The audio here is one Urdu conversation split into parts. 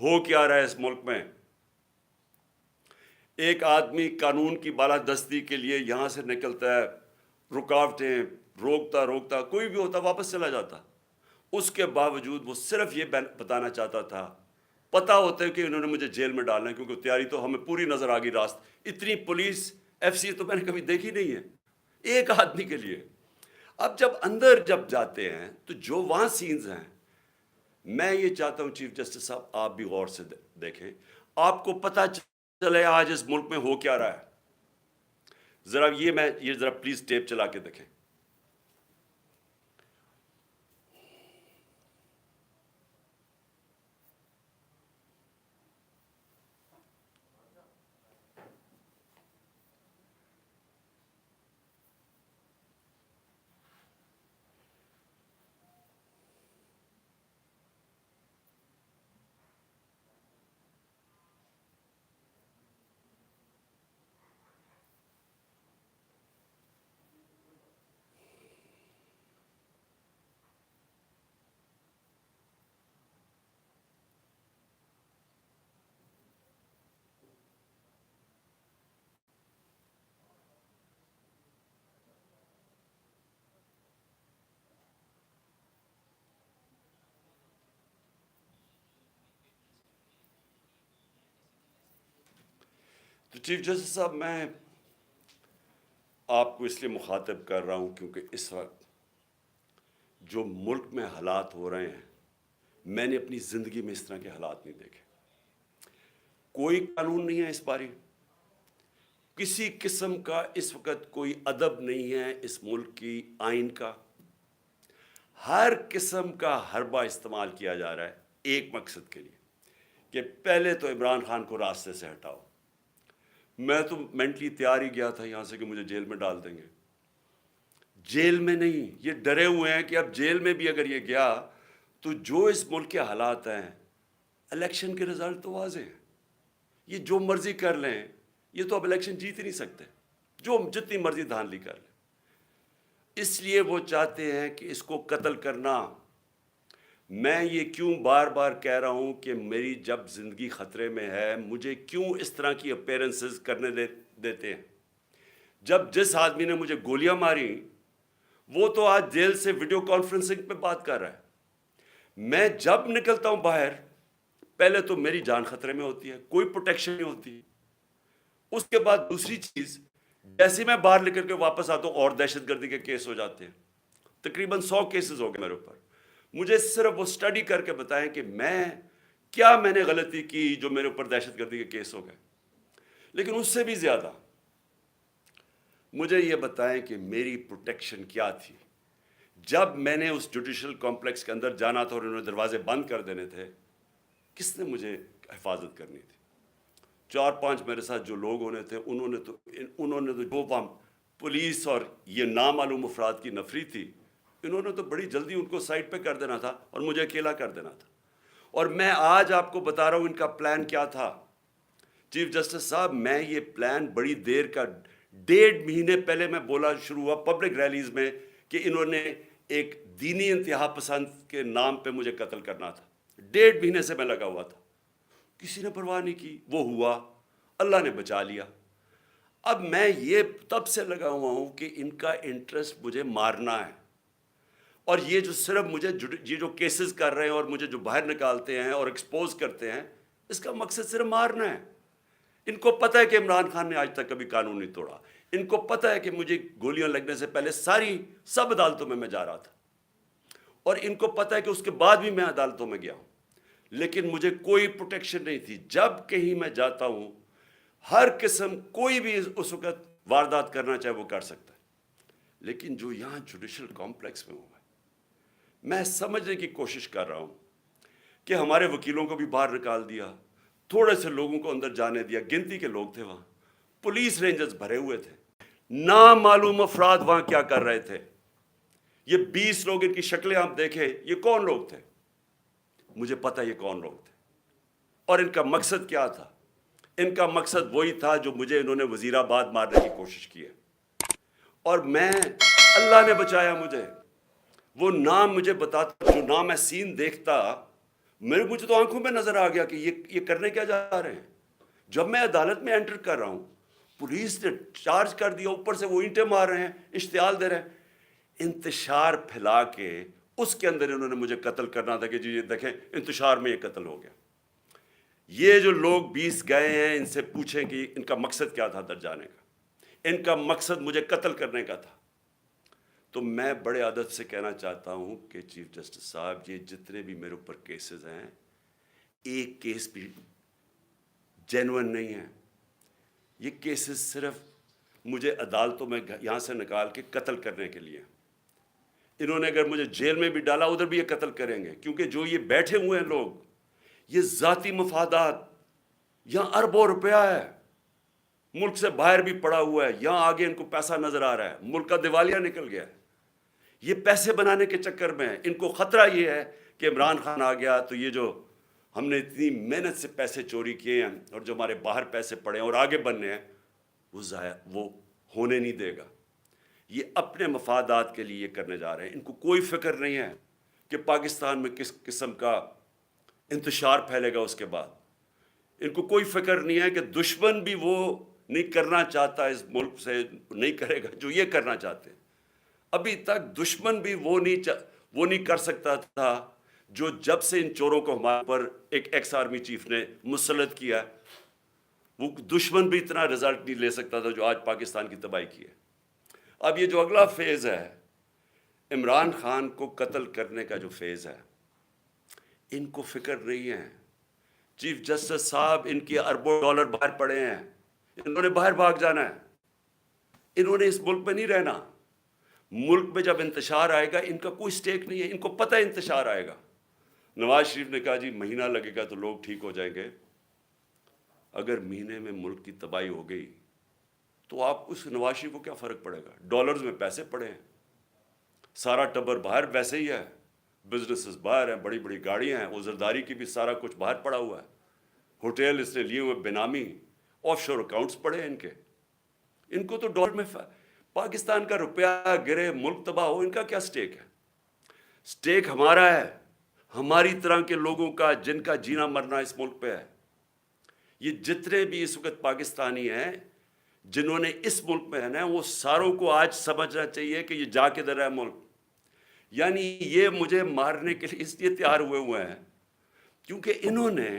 ہو کیا رہا ہے اس ملک میں؟ ایک آدمی قانون کی بالادستی کے لیے یہاں سے نکلتا ہے، رکاوٹیں روکتا کوئی بھی ہوتا واپس چلا جاتا، اس کے باوجود وہ صرف یہ بتانا چاہتا تھا، پتا ہوتا ہے کہ انہوں نے مجھے جیل میں ڈالنا ہے، کیونکہ تیاری تو ہمیں پوری نظر آ گئی، راست اتنی پولیس ایف سی تو میں نے کبھی دیکھی نہیں ہے ایک آدمی کے لیے۔ اب جب اندر جاتے ہیں تو جو وہاں سینز ہیں، میں یہ چاہتا ہوں چیف جسٹس صاحب آپ بھی غور سے دیکھیں، آپ کو پتہ چلے آج اس ملک میں ہو کیا رہا ہے۔ ذرا یہ ذرا پلیز ٹیپ چلا کے دیکھیں۔ تو چیف جسٹس صاحب میں آپ کو اس لیے مخاطب کر رہا ہوں کیونکہ اس وقت جو ملک میں حالات ہو رہے ہیں، میں نے اپنی زندگی میں اس طرح کے حالات نہیں دیکھے۔ کوئی قانون نہیں ہے اس بارے، کسی قسم کا اس وقت کوئی ادب نہیں ہے اس ملک کی آئین کا، ہر قسم کا حربہ استعمال کیا جا رہا ہے ایک مقصد کے لیے کہ پہلے تو عمران خان کو راستے سے ہٹاؤ۔ میں تو مینٹلی تیار ہی گیا تھا یہاں سے کہ مجھے جیل میں ڈال دیں گے، جیل میں نہیں، یہ ڈرے ہوئے ہیں کہ اب جیل میں بھی اگر یہ گیا تو جو اس ملک کے حالات ہیں، الیکشن کے رزلٹ تو واضح ہیں، یہ جو مرضی کر لیں، یہ تو اب الیکشن جیت ہی نہیں سکتے، جو جتنی مرضی دھاندلی کر لیں۔ اس لیے وہ چاہتے ہیں کہ اس کو قتل کرنا۔ میں یہ کیوں بار بار کہہ رہا ہوں کہ میری جب زندگی خطرے میں ہے، مجھے کیوں اس طرح کی اپیرنسز کرنے دیتے ہیں؟ جب جس آدمی نے مجھے گولیاں ماری وہ تو آج جیل سے ویڈیو کانفرنسنگ پہ بات کر رہا ہے۔ میں جب نکلتا ہوں باہر، پہلے تو میری جان خطرے میں ہوتی ہے، کوئی پروٹیکشن نہیں ہوتی، اس کے بعد دوسری چیز، جیسے میں باہر نکل کے واپس آتا ہوں اور دہشت گردی کے کیس ہو جاتے ہیں، تقریباً 100 کیسز ہو گئے میرے اوپر۔ مجھے صرف وہ سٹڈی کر کے بتائیں کہ میں نے غلطی کی جو میرے اوپر دہشت گردی کے کیس ہو گئے، لیکن اس سے بھی زیادہ مجھے یہ بتائیں کہ میری پروٹیکشن کیا تھی۔ جب میں نے اس جوڈیشل کمپلیکس کے اندر جانا تھا اور انہوں نے دروازے بند کر دینے تھے، کس نے مجھے حفاظت کرنی تھی؟ 4-5 میرے ساتھ جو لوگ ہونے تھے، انہوں نے تو جو پولیس اور یہ نامعلوم افراد کی نفری تھی، انہوں نے تو بڑی جلدی ان کو سائڈ پہ کر دینا تھا اور مجھے اکیلا کر دینا تھا۔ اور میں آج آپ کو بتا رہا ہوں ان کا پلان کیا تھا۔ چیف جسٹس صاحب، میں یہ پلان بڑی دیر کا 1.5 مہینے پہلے میں بولا شروع ہوا پبلک ریلیز میں کہ انہوں نے ایک دینی انتہا پسند کے نام پہ مجھے قتل کرنا تھا۔ 1.5 مہینے سے میں لگا ہوا تھا، کسی نے پرواہ نہیں کی، وہ ہوا، اللہ نے بچا لیا۔ اب میں یہ تب سے لگا ہوا ہوں کہ ان کا انٹرسٹ مجھے مارنا ہے، اور یہ جو صرف مجھے یہ جو کیسز کر رہے ہیں اور مجھے جو باہر نکالتے ہیں اور ایکسپوز کرتے ہیں، اس کا مقصد صرف مارنا ہے۔ ان کو پتہ ہے کہ عمران خان نے آج تک کبھی قانون نہیں توڑا، ان کو پتہ ہے کہ مجھے گولیاں لگنے سے پہلے سب عدالتوں میں جا رہا تھا، اور ان کو پتہ ہے کہ اس کے بعد بھی میں عدالتوں میں گیا ہوں، لیکن مجھے کوئی پروٹیکشن نہیں تھی۔ جب کہیں میں جاتا ہوں، ہر قسم کوئی بھی اس وقت واردات کرنا چاہے وہ کر سکتا ہے، لیکن جو یہاں جوڈیشل کمپلیکس میں ہوا ہے، میں سمجھنے کی کوشش کر رہا ہوں کہ ہمارے وکیلوں کو بھی باہر نکال دیا، تھوڑے سے لوگوں کو اندر جانے دیا، گنتی کے لوگ تھے وہاں، پولیس رینجرز بھرے ہوئے تھے، نامعلوم افراد وہاں کیا کر رہے تھے۔ یہ 20 لوگ، ان کی شکلیں آپ دیکھیں، یہ کون لوگ تھے؟ مجھے پتہ یہ کون لوگ تھے، اور ان کا مقصد کیا تھا۔ ان کا مقصد وہی تھا جو مجھے انہوں نے وزیر آباد مارنے کی کوشش کی ہے، اور اللہ نے بچایا مجھے۔ وہ نام مجھے بتاتا، جو نام میں سین دیکھتا مجھے تو آنکھوں میں نظر آ گیا کہ یہ کرنے کیا جا رہے ہیں. جب میں عدالت میں انٹر کر رہا ہوں، پولیس نے چارج کر دیا، اوپر سے وہ اینٹیں مار رہے ہیں، اشتعال دے رہے ہیں، انتشار پھیلا کے اس کے اندر انہوں نے مجھے قتل کرنا تھا کہ جی یہ دیکھیں انتشار میں یہ قتل ہو گیا. یہ جو لوگ 20 گئے ہیں، ان سے پوچھیں کہ ان کا مقصد کیا تھا در جانے کا. ان کا مقصد مجھے قتل کرنے کا تھا. تو میں بڑے ادب سے کہنا چاہتا ہوں کہ چیف جسٹس صاحب، یہ جتنے بھی میرے اوپر کیسز ہیں، ایک کیس بھی جینوئن نہیں ہے. یہ کیسز صرف مجھے عدالتوں میں یہاں سے نکال کے قتل کرنے کے لیے. انہوں نے اگر مجھے جیل میں بھی ڈالا، ادھر بھی یہ قتل کریں گے، کیونکہ جو یہ بیٹھے ہوئے ہیں لوگ، یہ ذاتی مفادات، یہاں اربوں روپیہ ہے، ملک سے باہر بھی پڑا ہوا ہے، یہاں آگے ان کو پیسہ نظر آ رہا ہے، ملک کا دیوالیہ نکل گیا ہے. یہ پیسے بنانے کے چکر میں ان کو خطرہ یہ ہے کہ عمران خان آ گیا تو یہ جو ہم نے اتنی محنت سے پیسے چوری کیے ہیں اور جو ہمارے باہر پیسے پڑے ہیں اور آگے بننے ہیں، وہ ہونے نہیں دے گا. یہ اپنے مفادات کے لیے یہ کرنے جا رہے ہیں. ان کو کوئی فکر نہیں ہے کہ پاکستان میں کس قسم کا انتشار پھیلے گا اس کے بعد. ان کو کوئی فکر نہیں ہے کہ دشمن بھی وہ نہیں کرنا چاہتا اس ملک سے، نہیں کرے گا جو یہ کرنا چاہتے ہیں. ابھی تک دشمن بھی وہ نہیں کر سکتا تھا جو جب سے ان چوروں کو ہمارے پر ایک ایکس آرمی چیف نے مسلط کیا، وہ دشمن بھی اتنا رزلٹ نہیں لے سکتا تھا جو آج پاکستان کی تباہی کی ہے. اب یہ جو اگلا فیز ہے، عمران خان کو قتل کرنے کا جو فیز ہے، ان کو فکر نہیں ہے. چیف جسٹس صاحب، ان کے اربوں ڈالر باہر پڑے ہیں، انہوں نے باہر بھاگ جانا ہے. انہوں نے اس ملک میں نہیں رہنا. ملک میں جب انتشار آئے گا، ان کا کوئی سٹیک نہیں ہے، ان کو پتہ ہے انتشار آئے گا. نواز شریف نے کہا جی مہینہ لگے گا تو لوگ ٹھیک ہو جائیں گے. اگر مہینے میں ملک کی تباہی ہو گئی تو آپ اس نواز شریف کو کیا فرق پڑے گا؟ ڈالرز میں پیسے پڑے ہیں، سارا ٹبر باہر ویسے ہی ہے، بزنسز باہر ہیں، بڑی بڑی گاڑیاں ہیں، عذرداری کی بھی سارا کچھ باہر پڑا ہوا ہے، ہوٹل اس نے لیے ہوئے بینامی، آف شور اکاؤنٹس پڑے ہیں ان کے. ان کو تو ڈالر میں پاکستان کا روپیہ گرے، ملک تباہ ہو، ان کا کیا سٹیک ہے؟ سٹیک ہمارا ہے، ہماری طرح کے لوگوں کا، جن کا جینا مرنا اس ملک پہ ہے. یہ جتنے بھی اس وقت پاکستانی ہیں جنہوں نے اس ملک میں رہنا ہے، وہ ساروں کو آج سمجھنا چاہیے کہ یہ جا کے در ہے ملک. یعنی یہ مجھے مارنے کے لیے اس لیے تیار ہوئے ہیں کیونکہ انہوں نے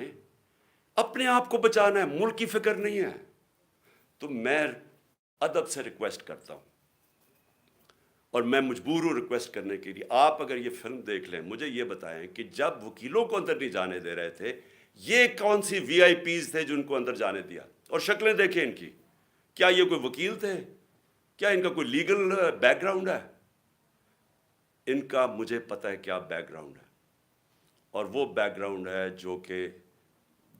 اپنے آپ کو بچانا ہے، ملک کی فکر نہیں ہے. تو میں ادب سے ریکویسٹ کرتا ہوں، اور میں مجبور ہوں ریکویسٹ کرنے کے لیے، آپ اگر یہ فلم دیکھ لیں، مجھے یہ بتائیں کہ جب وکیلوں کو اندر نہیں جانے دے رہے تھے، یہ کون سی وی آئی پیز تھے جن کو اندر جانے دیا؟ اور شکلیں دیکھیں ان کی. کیا یہ کوئی وکیل تھے؟ کیا ان کا کوئی لیگل بیک گراؤنڈ ہے؟ ان کا مجھے پتہ ہے کیا بیک گراؤنڈ ہے، اور وہ بیک گراؤنڈ ہے جو کہ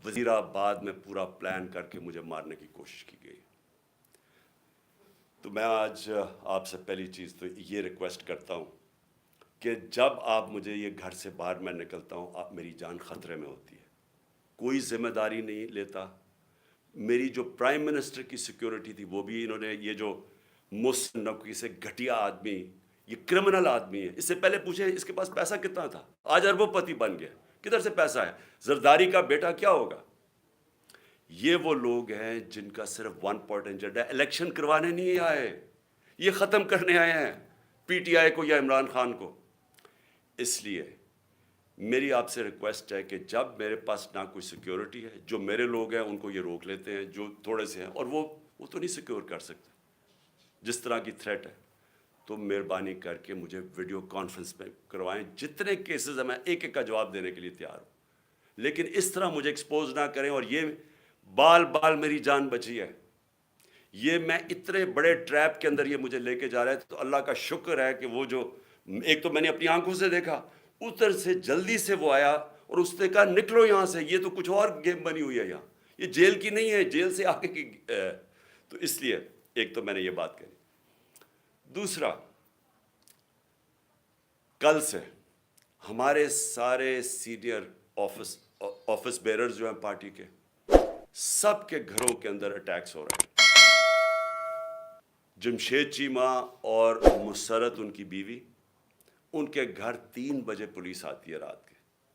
وزیر آباد میں پورا پلان کر کے مجھے مارنے کی کوشش کی گئی. تو میں آج آپ سے پہلی چیز تو یہ ریکویسٹ کرتا ہوں کہ جب آپ مجھے یہ گھر سے باہر میں نکلتا ہوں، آپ میری جان خطرے میں ہوتی ہے. کوئی ذمہ داری نہیں لیتا. میری جو پرائم منسٹر کی سیکیورٹی تھی وہ بھی انہوں نے، یہ جو نوکری سے گھٹیا آدمی، یہ کرمنل آدمی ہے. اس سے پہلے پوچھیں اس کے پاس پیسہ کتنا تھا؟ آج اربوں پتی بن گیا. کدھر سے پیسہ ہے؟ زرداری کا بیٹا کیا ہوگا؟ یہ وہ لوگ ہیں جن کا صرف ون پوائنٹ ایجنڈا ہے. الیکشن کروانے نہیں آئے، یہ ختم کرنے آئے ہیں پی ٹی آئی کو یا عمران خان کو. اس لیے میری آپ سے ریکویسٹ ہے کہ جب میرے پاس نہ کوئی سیکیورٹی ہے، جو میرے لوگ ہیں ان کو یہ روک لیتے ہیں جو تھوڑے سے ہیں، اور وہ تو نہیں سیکیور کر سکتے جس طرح کی تھریٹ ہے. تو مہربانی کر کے مجھے ویڈیو کانفرنس میں کروائیں. جتنے کیسز ہیں میں ایک ایک کا جواب دینے کے لیے تیار ہوں، لیکن اس طرح مجھے ایکسپوز نہ کریں. اور یہ بال میری جان بچی ہے. یہ میں اتنے بڑے ٹریپ کے اندر یہ مجھے لے کے جا رہا ہے، تو اللہ کا شکر ہے کہ وہ جو ایک تو میں نے اپنی آنکھوں سے دیکھا، ادھر سے جلدی سے وہ آیا اور اس نے کہا نکلو یہاں سے، یہ تو کچھ اور گیم بنی ہوئی ہے یہاں، یہ جیل کی نہیں ہے، جیل سے آگے کی. تو اس لیے ایک تو میں نے یہ بات کہی. دوسرا، کل سے ہمارے سارے سینئر آفس بیررز جو ہیں پارٹی کے، سب کے گھروں کے اندر اٹیکس ہو رہے ہیں. جمشید چیمہ اور مسرت ان کی بیوی، ان کے گھر 3 بجے پولیس آتی ہے رات کے.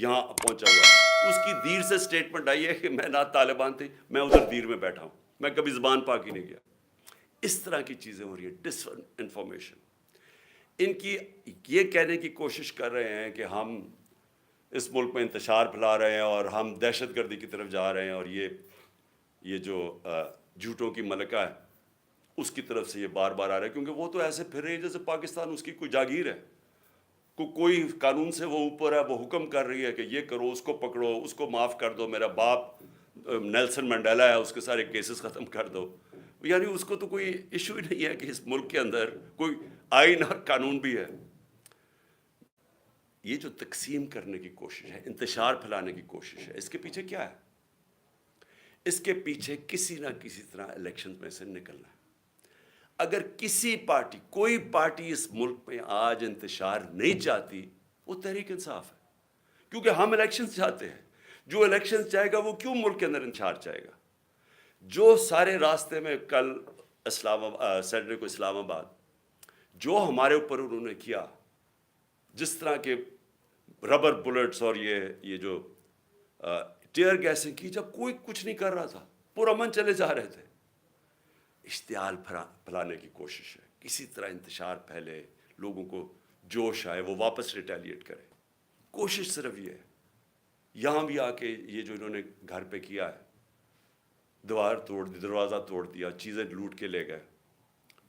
یہاں پہنچا ہوا ہے، اس کی دیر سے سٹیٹمنٹ آئی ہے کہ میں نہ طالبان تھی، میں ادھر دیر میں بیٹھا ہوں، میں کبھی زبان پاک ہی نہیں گیا۔ اس طرح کی چیزیں ہو رہی ہیں، ڈس انفارمیشن۔ ان کی یہ کہنے کی کوشش کر رہے ہیں کہ ہم اس ملک میں انتشار پھیلا رہے ہیں اور ہم دہشت گردی کی طرف جا رہے ہیں، اور یہ جو جھوٹوں کی ملکہ ہے اس کی طرف سے یہ بار بار آ رہا ہے، کیونکہ وہ تو ایسے پھر رہی ہے جیسے پاکستان اس کی کوئی جاگیر ہے، کوئی قانون سے وہ اوپر ہے، وہ حکم کر رہی ہے کہ یہ کرو، اس کو پکڑو، اس کو معاف کر دو، میرا باپ نیلسن منڈیلا ہے، اس کے سارے کیسز ختم کر دو۔ یعنی اس کو تو کوئی ایشو ہی نہیں ہے کہ اس ملک کے اندر کوئی آئین اور قانون بھی ہے۔ یہ جو تقسیم کرنے کی کوشش ہے، انتشار پھیلانے کی کوشش ہے، اس کے پیچھے کیا ہے؟ اس کے پیچھے کسی نہ کسی طرح الیکشن میں سے نکلنا ہے۔ اگر کسی پارٹی، کوئی پارٹی اس ملک میں آج انتشار نہیں چاہتی، وہ تحریک انصاف ہے، کیونکہ ہم الیکشن چاہتے ہیں۔ جو الیکشن چاہے گا وہ کیوں ملک کے اندر انتشار چاہے گا؟ جو سارے راستے میں کل سیٹرڈے کو اسلام آباد جو ہمارے اوپر انہوں نے کیا، جس طرح کے ربر بلٹس اور یہ جو ٹیئر گیسنگ کی، جب کوئی کچھ نہیں کر رہا تھا، پرامن چلے جا رہے تھے۔ اشتعال پھیلانے کی کوشش ہے، کسی طرح انتشار پھیلے، لوگوں کو جوش آئے، وہ واپس ریٹیلیٹ کرے۔ کوشش صرف یہ ہے۔ یہاں بھی آ کے یہ جو انہوں نے گھر پہ کیا ہے، دیوار توڑ دی، دروازہ توڑ دیا، چیزیں لوٹ کے لے گئے،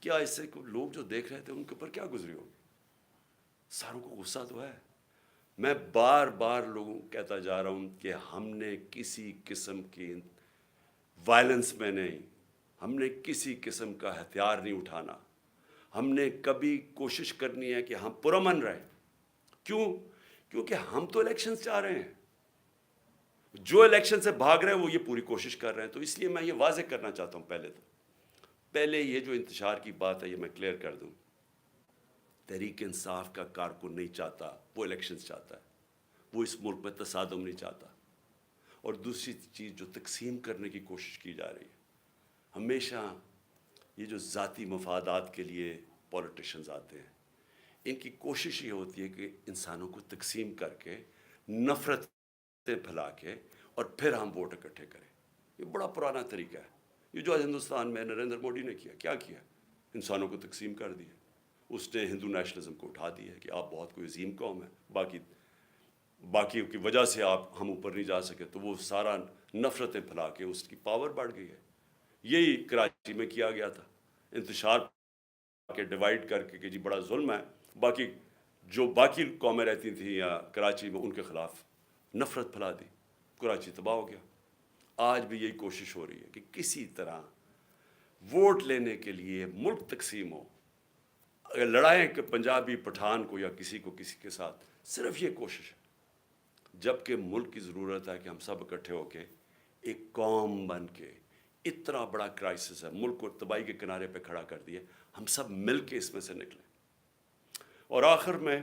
کیا اس سے لوگ جو دیکھ رہے تھے ان کے اوپر کیا گزری ہوگی؟ ساروں کو غصہ تو ہے۔ میں بار بار لوگوں کو کہتا جا رہا ہوں کہ ہم نے کسی قسم کی وائلنس میں نہیں، ہم نے کسی قسم کا ہتھیار نہیں اٹھانا، ہم نے کبھی کوشش کرنی ہے کہ ہم پرامن رہیں۔ کیوں؟ کیونکہ ہم تو الیکشن چاہ رہے ہیں، جو الیکشن سے بھاگ رہے ہیں وہ یہ پوری کوشش کر رہے ہیں۔ تو اس لیے میں یہ واضح کرنا چاہتا ہوں، پہلے یہ جو انتشار کی بات ہے یہ میں کلیئر کر دوں۔ تحریک انصاف کا کارکن نہیں چاہتا، وہ الیکشنز چاہتا ہے، وہ اس ملک میں تصادم نہیں چاہتا۔ اور دوسری چیز جو تقسیم کرنے کی کوشش کی جا رہی ہے، ہمیشہ یہ جو ذاتی مفادات کے لیے پولیٹیشنز آتے ہیں، ان کی کوشش یہ ہوتی ہے کہ انسانوں کو تقسیم کر کے، نفرتیں پھیلا کے، اور پھر ہم ووٹ اکٹھے کریں۔ یہ بڑا پرانا طریقہ ہے۔ یہ جو ہندوستان میں نریندر موڈی نے کیا کیا؟ انسانوں کو تقسیم کر دیا۔ اس نے ہندو نیشنلزم کو اٹھا دیا ہے کہ آپ بہت کوئی عظیم قوم ہے، باقی کی وجہ سے ہم اوپر نہیں جا سکے، تو وہ سارا نفرتیں پھیلا کے اس کی پاور بڑھ گئی ہے۔ یہی کراچی میں کیا گیا تھا، انتشار کے ڈیوائیڈ کر کے کہ جی بڑا ظلم ہے، باقی قومیں رہتی تھیں یا کراچی میں، ان کے خلاف نفرت پھیلا دی، کراچی تباہ ہو گیا۔ آج بھی یہی کوشش ہو رہی ہے کہ کسی طرح ووٹ لینے کے لیے ملک تقسیم ہو، اگر لڑائیں کہ پنجابی پٹھان کو یا کسی کو کسی کے ساتھ، صرف یہ کوشش ہے۔ جبکہ ملک کی ضرورت ہے کہ ہم سب اکٹھے ہو کے ایک قوم بن کے، اتنا بڑا کرائسس ہے، ملک کو تباہی کے کنارے پہ کھڑا کر دیے، ہم سب مل کے اس میں سے نکلیں۔ اور آخر میں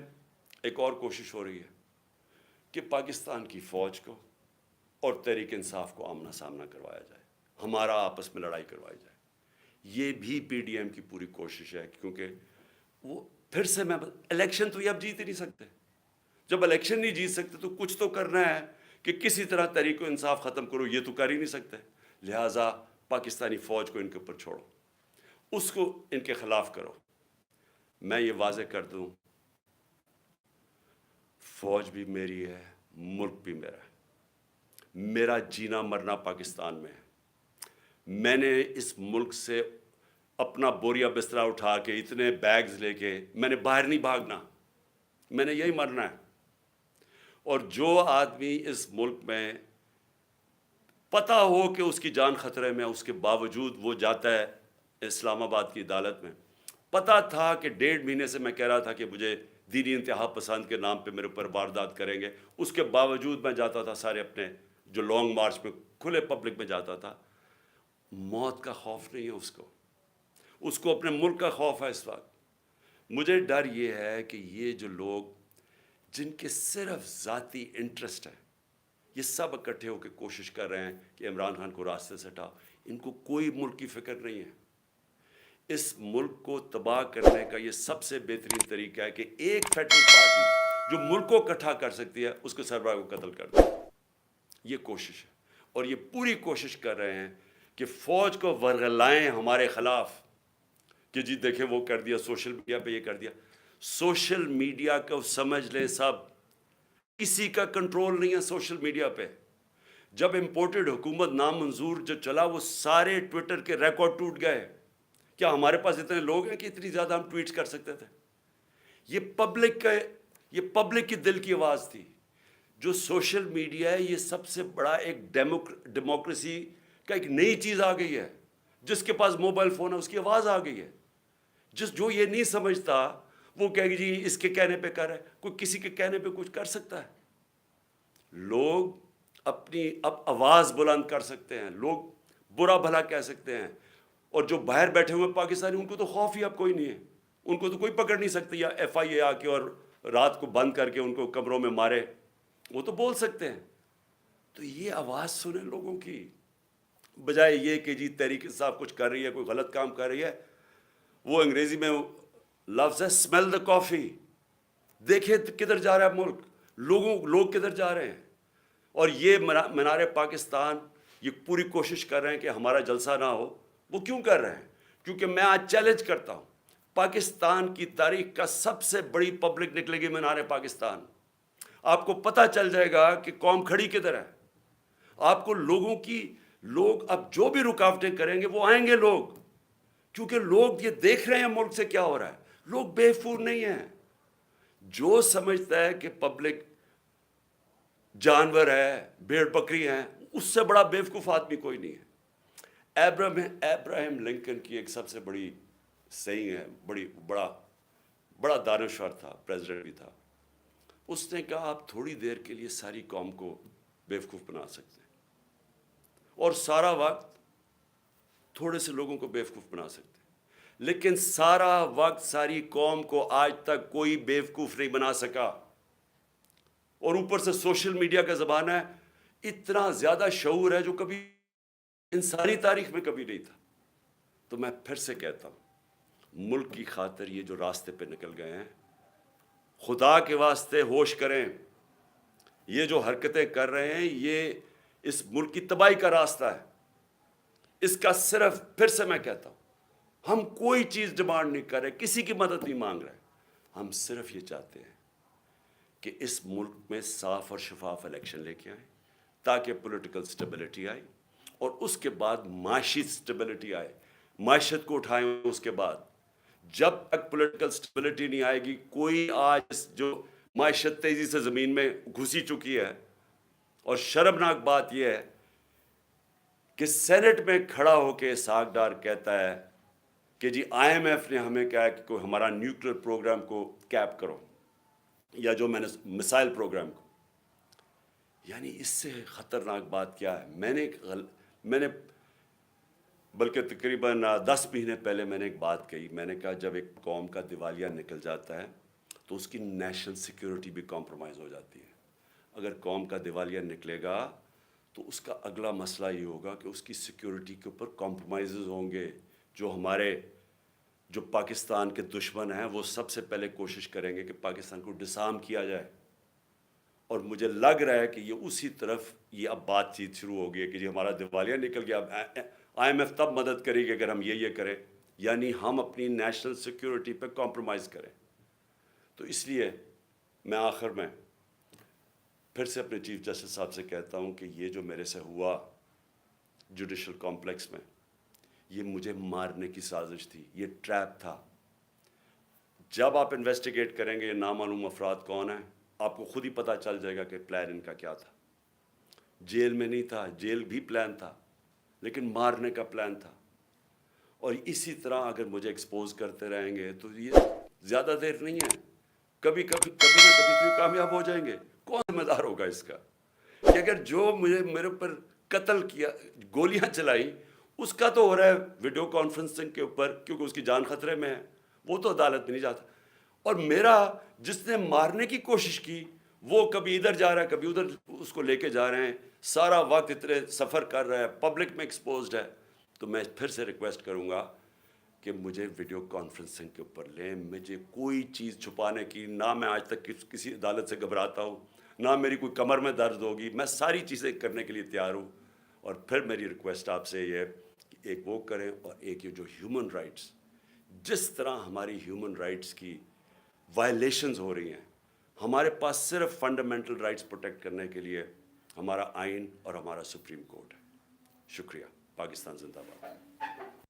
ایک اور کوشش ہو رہی ہے کہ پاکستان کی فوج کو اور تحریک انصاف کو آمنا سامنا کروایا جائے، ہمارا آپس میں لڑائی کروائی جائے۔ یہ بھی پی ڈی ایم کی پوری کوشش ہے، کیونکہ وہ پھر سے الیکشن تو یہ اب جیت ہی نہیں سکتے۔ جب الیکشن نہیں جیت سکتے تو کچھ تو کرنا ہے کہ کسی طرح تحریک انصاف ختم کرو، یہ تو کر ہی نہیں سکتے۔ لہٰذا پاکستانی فوج کو ان کے اوپر چھوڑو، اس کو ان کے خلاف کرو۔ میں یہ واضح کر دوں، فوج بھی میری ہے، ملک بھی میرا ہے، میرا جینا مرنا پاکستان میں ہے۔ میں نے اس ملک سے اپنا بوریا بسترا اٹھا کے، اتنے بیگز لے کے، میں نے باہر نہیں بھاگنا، میں نے یہی مرنا ہے۔ اور جو آدمی اس ملک میں پتہ ہو کہ اس کی جان خطرے میں، اس کے باوجود وہ جاتا ہے اسلام آباد کی عدالت میں، پتہ تھا کہ 1.5 مہینے سے میں کہہ رہا تھا کہ مجھے دینی انتہا پسند کے نام پہ میرے اوپر واردات کریں گے، اس کے باوجود میں جاتا تھا، سارے اپنے جو لانگ مارچ میں کھلے پبلک میں جاتا تھا۔ موت کا خوف نہیں ہے اس کو اپنے ملک کا خوف ہے اس وقت۔ مجھے ڈر یہ ہے کہ یہ جو لوگ جن کے صرف ذاتی انٹرسٹ ہے، یہ سب اکٹھے ہو کے کوشش کر رہے ہیں کہ عمران خان کو راستے سے ہٹاؤ، ان کو کوئی ملک کی فکر نہیں ہے۔ اس ملک کو تباہ کرنے کا یہ سب سے بہترین طریقہ ہے کہ ایک فیڈرل پارٹی جو ملک کو اکٹھا کر سکتی ہے اس کے سربراہ کو قتل کر دیں. یہ کوشش ہے اور یہ پوری کوشش کر رہے ہیں کہ فوج کو ورغلائیں ہمارے خلاف کہ جی دیکھیں وہ کر دیا, سوشل میڈیا پہ یہ کر دیا. سوشل میڈیا کو سمجھ لیں سب, کسی کا کنٹرول نہیں ہے سوشل میڈیا پہ. جب امپورٹڈ حکومت نامنظور جو چلا وہ سارے ٹویٹر کے ریکارڈ ٹوٹ گئے. کیا ہمارے پاس اتنے لوگ ہیں کہ اتنی زیادہ ہم ٹویٹس کر سکتے تھے؟ یہ پبلک کی دل کی آواز تھی. جو سوشل میڈیا ہے یہ سب سے بڑا ایک ڈیموکریسی کا ایک نئی چیز آ گئی ہے. جس کے پاس موبائل فون ہے اس کی آواز آ گئی ہے. جو یہ نہیں سمجھتا وہ کہے گی جی اس کے کہنے پہ کر رہا ہے. کوئی کسی کے کہنے پہ کچھ کر سکتا ہے؟ لوگ اپنی اب آواز بلند کر سکتے ہیں, لوگ برا بھلا کہہ سکتے ہیں. اور جو باہر بیٹھے ہوئے پاکستانی ان کو تو خوف ہی اب کوئی نہیں ہے, ان کو تو کوئی پکڑ نہیں سکتی یا ایف آئی اے آ کے اور رات کو بند کر کے ان کو کمروں میں مارے, وہ تو بول سکتے ہیں. تو یہ آواز سنیں لوگوں کی, بجائے یہ کہ جی تحریک انصاف کچھ کر رہی ہے, کوئی غلط کام کر رہی ہے. وہ انگریزی میں لفظ ہے اسمیل دا کافی. دیکھیں کدھر جا رہا ہے ملک, لوگ کدھر جا رہے ہیں. اور یہ مینار پاکستان یہ پوری کوشش کر رہے ہیں کہ ہمارا جلسہ نہ ہو. وہ کیوں کر رہے ہیں؟ کیونکہ میں آج چیلنج کرتا ہوں, پاکستان کی تاریخ کا سب سے بڑی پبلک نکلے گی مینار پاکستان. آپ کو پتہ چل جائے گا کہ قوم کھڑی کدھر ہے. آپ کو لوگ اب جو بھی رکاوٹیں کریں گے وہ آئیں گے لوگ, کیونکہ لوگ یہ دیکھ رہے ہیں ملک سے کیا ہو رہا ہے. لوگ بے وقوف نہیں ہیں. جو سمجھتا ہے کہ پبلک جانور ہے, بھیڑ بکری ہیں, اس سے بڑا بے وقوف آدمی کوئی نہیں ہے. ابراہیم لنکن کی ایک سب سے بڑی سیئنگ ہے, بڑا دانشور تھا, پریزیڈنٹ بھی تھا. اس نے کہا آپ تھوڑی دیر کے لیے ساری قوم کو بے وقوف بنا سکتے ہیں اور سارا وقت تھوڑے سے لوگوں کو بے وقوف بنا سکتے ہیں, لیکن سارا وقت ساری قوم کو آج تک کوئی بے وقوف نہیں بنا سکا. اور اوپر سے سوشل میڈیا کا زمانہ ہے, اتنا زیادہ شعور ہے جو کبھی انسانی تاریخ میں کبھی نہیں تھا. تو میں پھر سے کہتا ہوں, ملک کی خاطر یہ جو راستے پہ نکل گئے ہیں, خدا کے واسطے ہوش کریں. یہ جو حرکتیں کر رہے ہیں یہ اس ملک کی تباہی کا راستہ ہے. اس کا صرف پھر سے میں کہتا ہوں, ہم کوئی چیز ڈیمانڈ نہیں کر رہے, کسی کی مدد نہیں مانگ رہے. ہم صرف یہ چاہتے ہیں کہ اس ملک میں صاف اور شفاف الیکشن لے کے آئیں تاکہ پولیٹیکل سٹیبلٹی آئے, اور اس کے بعد معاشی سٹیبلٹی آئے, معیشت کو اٹھائیں. اس کے بعد جب تک پولیٹیکل سٹیبلٹی نہیں آئے گی, کوئی آج جو معیشت تیزی سے زمین میں گھسی چکی ہے, اور شرمناک بات یہ ہے کہ سینٹ میں کھڑا ہو کے اسحاق ڈار کہتا ہے کہ جی آئی ایم ایف نے ہمیں کہا کہ کوئی ہمارا نیوکلیر پروگرام کو کیپ کرو, یا جو میں نے مسائل پروگرام کو. یعنی اس سے خطرناک بات کیا ہے؟ میں نے بلکہ تقریباً 10 مہینے پہلے میں نے ایک بات کہی. میں نے کہا جب ایک قوم کا دیوالیہ نکل جاتا ہے تو اس کی نیشنل سیکیورٹی بھی کمپرومائز ہو جاتی ہے. اگر قوم کا دیوالیہ نکلے گا تو اس کا اگلا مسئلہ یہ ہوگا کہ اس کی سیکیورٹی کے اوپر کمپرومائزز ہوں گے. جو پاکستان کے دشمن ہیں وہ سب سے پہلے کوشش کریں گے کہ پاکستان کو ڈسارم کیا جائے. اور مجھے لگ رہا ہے کہ یہ اسی طرف یہ اب بات چیت شروع ہو گئی ہے کہ جی ہمارا دیوالیہ نکل گیا, اب آئی ایم ایف تب مدد کرے گی اگر ہم یہ کریں, یعنی ہم اپنی نیشنل سیکیورٹی پہ کمپرومائز کریں. تو اس لیے میں آخر میں پھر سے اپنے چیف جسٹس صاحب سے کہتا ہوں کہ یہ جو میرے سے ہوا جوڈیشل کمپلیکس میں, یہ مجھے مارنے کی سازش تھی, یہ ٹریپ تھا. جب آپ انویسٹیگیٹ کریں گے یہ نامعلوم افراد کون ہیں, آپ کو خود ہی پتہ چل جائے گا کہ پلان ان کا کیا تھا. جیل میں نہیں تھا, جیل بھی پلان تھا, لیکن مارنے کا پلان تھا. اور اسی طرح اگر مجھے ایکسپوز کرتے رہیں گے تو یہ زیادہ دیر نہیں ہے, کبھی نہ کبھی تو کامیاب ہو جائیں گے. کون ذمہ دار ہوگا اس کا کہ اگر جو میرے اوپر قتل کیا, گولیاں چلائی, اس کا تو ہو رہا ہے ویڈیو کانفرنسنگ کے اوپر کیونکہ اس کی جان خطرے میں ہے, وہ تو عدالت میں نہیں جاتا. اور میرا جس نے مارنے کی کوشش کی وہ کبھی ادھر جا رہا ہے کبھی ادھر اس کو لے کے جا رہے ہیں, سارا وقت اتنے سفر کر رہا ہے, پبلک میں ایکسپوزڈ ہے. تو میں پھر سے ریکویسٹ کروں گا کہ مجھے ویڈیو کانفرنسنگ کے اوپر لیں. مجھے کوئی چیز چھپانے کی، نہ میں آج تک کسی عدالت سے گھبراتا ہوں، نہ میری کوئی کمر میں درد ہوگی. میں ساری چیزیں کرنے کے لیے تیار ہوں. اور پھر میری ریکویسٹ آپ سے یہ ہے کہ ایک وہ کریں، اور ایک یہ جو ہیومن رائٹس، جس طرح ہماری ہیومن رائٹس کی وائلیشنز ہو رہی ہیں، ہمارے پاس صرف فنڈامنٹل رائٹس پروٹیکٹ کرنے کے لیے ہمارا آئین اور ہمارا سپریم کورٹ ہے. شکریہ. پاکستان زندہ باد.